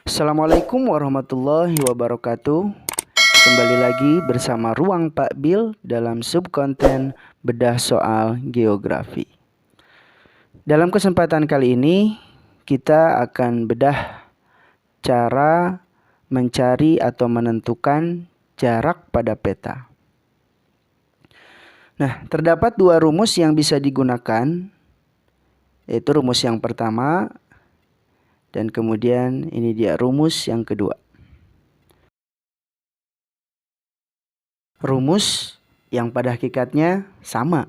Assalamualaikum warahmatullahi wabarakatuh. Kembali lagi bersama Ruang Pak Bil dalam subkonten bedah soal geografi. Dalam kesempatan kali ini kita akan bedah cara mencari atau menentukan jarak pada peta. Nah, terdapat dua rumus yang bisa digunakan, yaitu rumus yang pertama dan kemudian ini dia rumus yang kedua. Rumus yang pada hakikatnya sama,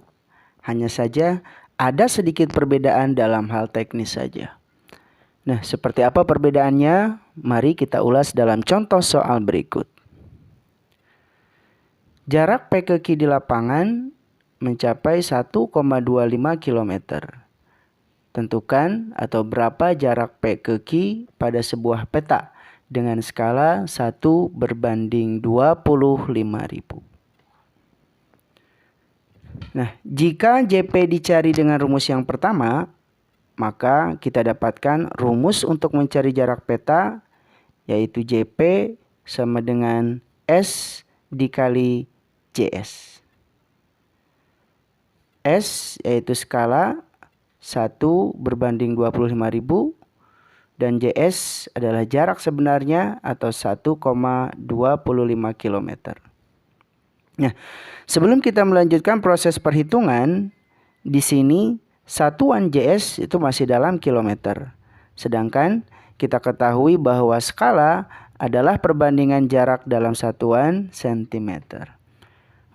hanya saja ada sedikit perbedaan dalam hal teknis saja. Nah, seperti apa perbedaannya? Mari kita ulas dalam contoh soal berikut. Jarak P ke Q di lapangan mencapai 1,25 km. Tentukan atau berapa jarak P ke Q pada sebuah peta dengan skala 1:25.000. Nah, jika JP dicari dengan rumus yang pertama, maka kita dapatkan rumus untuk mencari jarak peta, yaitu JP sama dengan S dikali JS. S yaitu skala 1:25.000 dan JS adalah jarak sebenarnya atau 1,25 km. Nah, sebelum kita melanjutkan proses perhitungan, di sini satuan JS itu masih dalam kilometer. Sedangkan kita ketahui bahwa skala adalah perbandingan jarak dalam satuan sentimeter.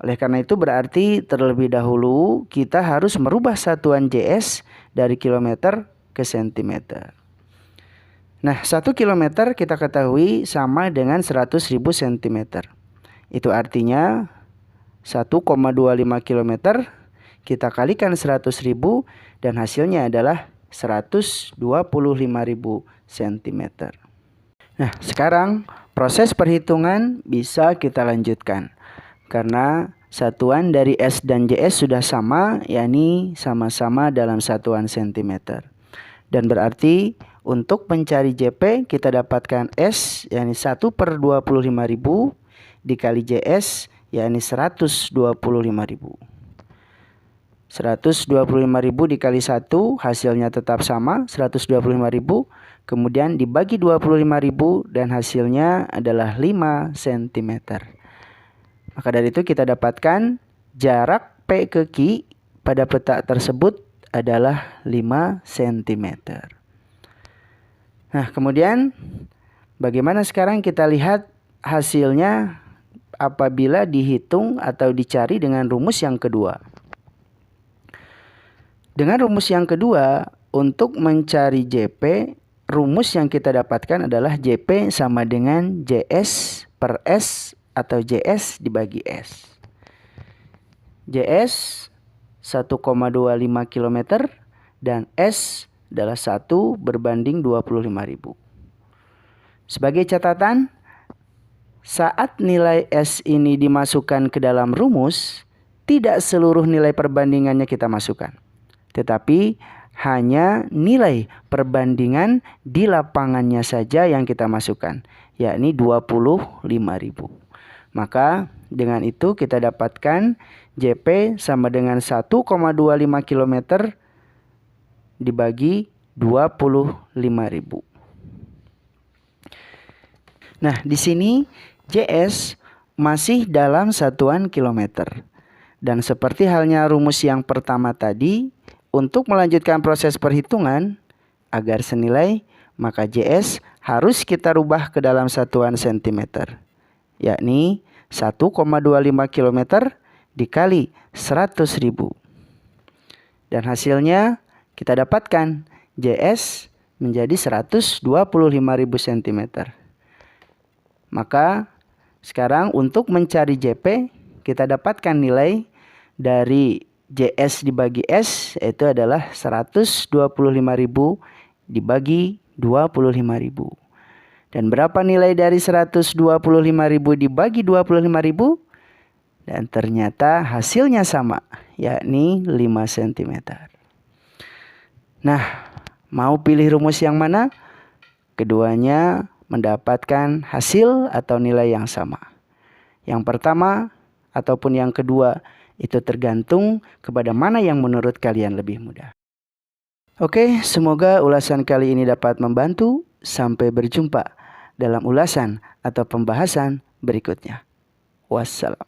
Oleh karena itu berarti terlebih dahulu kita harus merubah satuan JS dari kilometer ke sentimeter. Nah, 1 kilometer kita ketahui sama dengan 100.000 cm. Itu artinya 1,25 km kita kalikan 100.000 dan hasilnya adalah 125.000 cm. Nah, sekarang proses perhitungan bisa kita lanjutkan. Karena satuan dari S dan JS sudah sama, yakni sama-sama dalam satuan cm. Dan berarti untuk mencari JP kita dapatkan S yakni 1/25.000 dikali JS yakni 125.000. 125.000 dikali 1 hasilnya tetap sama 125.000. Kemudian dibagi 25.000 dan hasilnya adalah 5 cm. Maka dari itu kita dapatkan jarak P ke Q pada peta tersebut adalah 5 cm. Nah, kemudian bagaimana sekarang kita lihat hasilnya apabila dihitung atau dicari dengan rumus yang kedua. Dengan rumus yang kedua, untuk mencari JP, rumus yang kita dapatkan adalah JP sama dengan JS per S atau JS dibagi S. JS 1,25 km dan S adalah 1/25.000. Sebagai catatan, saat nilai S ini dimasukkan ke dalam rumus, tidak seluruh nilai perbandingannya kita masukkan. Tetapi hanya nilai perbandingan di lapangannya saja yang kita masukkan, yakni 25.000. Maka dengan itu kita dapatkan JP sama dengan 1,25 km dibagi 25.000. Nah, di sini JS masih dalam satuan kilometer. Dan seperti halnya rumus yang pertama tadi, untuk melanjutkan proses perhitungan agar senilai, maka JS harus kita rubah ke dalam satuan cm, yakni 1,25 km dikali 100.000. Dan hasilnya kita dapatkan JS menjadi 125.000 cm. Maka sekarang untuk mencari JP kita dapatkan nilai dari JS dibagi S yaitu adalah 125.000 dibagi 25.000. Dan berapa nilai dari 125.000 dibagi 25.000? Dan ternyata hasilnya sama, yakni 5 cm. Nah, mau pilih rumus yang mana? Keduanya mendapatkan hasil atau nilai yang sama. Yang pertama ataupun yang kedua itu tergantung kepada mana yang menurut kalian lebih mudah. Oke, semoga ulasan kali ini dapat membantu. Sampai berjumpa dalam ulasan atau pembahasan berikutnya. Wassalam.